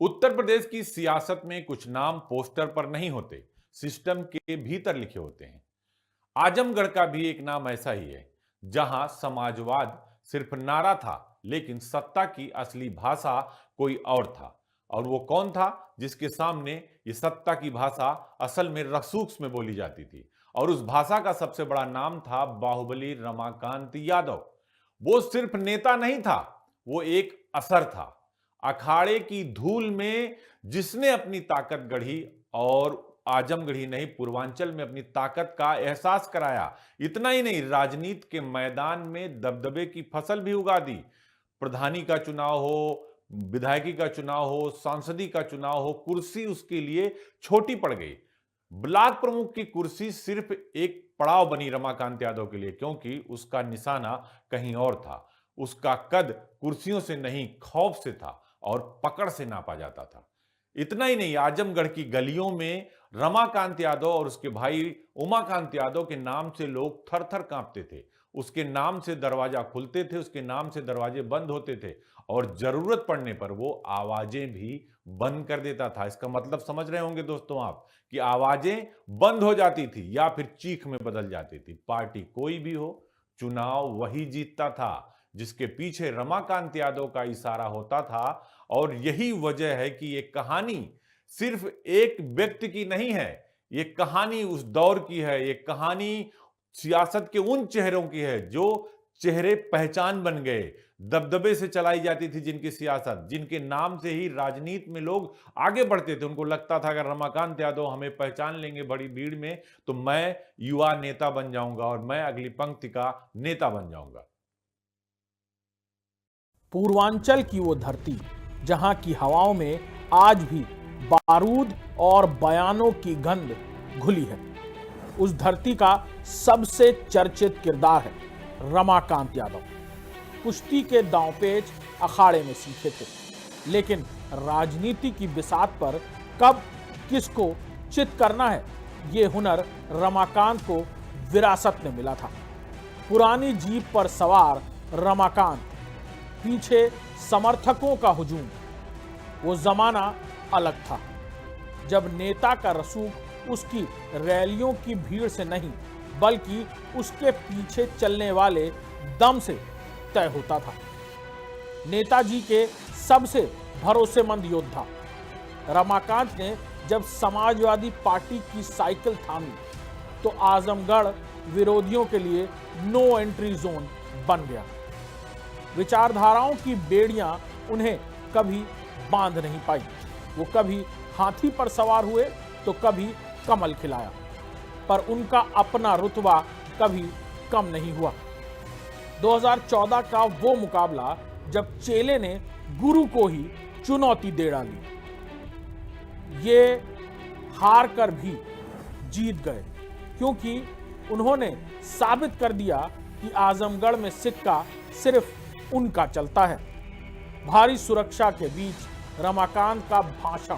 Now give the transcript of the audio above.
उत्तर प्रदेश की सियासत में कुछ नाम पोस्टर पर नहीं होते, सिस्टम के भीतर लिखे होते हैं। आजमगढ़ का भी एक नाम ऐसा ही है, जहां समाजवाद सिर्फ नारा था, लेकिन सत्ता की असली भाषा कोई और था। और वो कौन था जिसके सामने ये सत्ता की भाषा असल में रसूख में बोली जाती थी। और उस भाषा का सबसे बड़ा नाम था बाहुबली रमाकांत यादव। वो सिर्फ नेता नहीं था, वो एक असर था। अखाड़े की धूल में जिसने अपनी ताकत गढ़ी और आजमगढ़ ही नहीं, पूर्वांचल में अपनी ताकत का एहसास कराया। इतना ही नहीं, राजनीति के मैदान में दबदबे की फसल भी उगा दी। प्रधानी का चुनाव हो, विधायकी का चुनाव हो, सांसदी का चुनाव हो, कुर्सी उसके लिए छोटी पड़ गई। ब्लॉक प्रमुख की कुर्सी सिर्फ एक पड़ाव बनी रमाकांत यादव के लिए, क्योंकि उसका निशाना कहीं और था। उसका कद कुर्सियों से नहीं, खौफ से था और पकड़ से नापा जाता था। इतना ही नहीं, आजमगढ़ की गलियों में रमाकांत यादव और उसके भाई उमाकांत यादव के नाम से लोग थर थर कांपते थे। उसके नाम से दरवाजा खुलते थे, उसके नाम से दरवाजे बंद होते थे और जरूरत पड़ने पर वो आवाजें भी बंद कर देता था। इसका मतलब समझ रहे होंगे दोस्तों आप, कि आवाजें बंद हो जाती थी या फिर चीख में बदल जाती थी। पार्टी कोई भी हो, चुनाव वही जीतता था जिसके पीछे रमाकांत यादव का इशारा होता था। और यही वजह है कि ये कहानी सिर्फ एक व्यक्ति की नहीं है, ये कहानी उस दौर की है। ये कहानी सियासत के उन चेहरों की है जो चेहरे पहचान बन गए। दबदबे से चलाई जाती थी जिनकी सियासत, जिनके नाम से ही राजनीति में लोग आगे बढ़ते थे। उनको लगता था अगर रमाकांत यादव हमें पहचान लेंगे बड़ी भीड़ में, तो मैं युवा नेता बन जाऊंगा और मैं अगली पंक्ति का नेता बन जाऊंगा। पूर्वांचल की वो धरती जहां की हवाओं में आज भी बारूद और बयानों की गंध घुली है, उस धरती का सबसे चर्चित किरदार है रमाकांत यादव। कुश्ती के दांवपेच अखाड़े में सीखे थे, लेकिन राजनीति की बिसात पर कब किसको चित करना है, ये हुनर रमाकांत को विरासत में मिला था। पुरानी जीप पर सवार रमाकांत, पीछे समर्थकों का हुजूम। वो जमाना अलग था जब नेता का रसूख उसकी रैलियों की भीड़ से नहीं, बल्कि उसके पीछे चलने वाले दम से तय होता था। नेताजी के सबसे भरोसेमंद योद्धा रमाकांत ने जब समाजवादी पार्टी की साइकिल थामी, तो आजमगढ़ विरोधियों के लिए नो एंट्री जोन बन गया। विचारधाराओं की बेड़ियां उन्हें कभी बांध नहीं पाई। वो कभी हाथी पर सवार हुए तो कभी कमल खिलाया, पर उनका अपना रुतबा कभी कम नहीं हुआ। 2014 का वो मुकाबला जब चेले ने गुरु को ही चुनौती दे डाली, ये हार कर भी जीत गए, क्योंकि उन्होंने साबित कर दिया कि आजमगढ़ में सिक्का सिर्फ उनका चलता है। भारी सुरक्षा के बीच रमाकांत का भाषण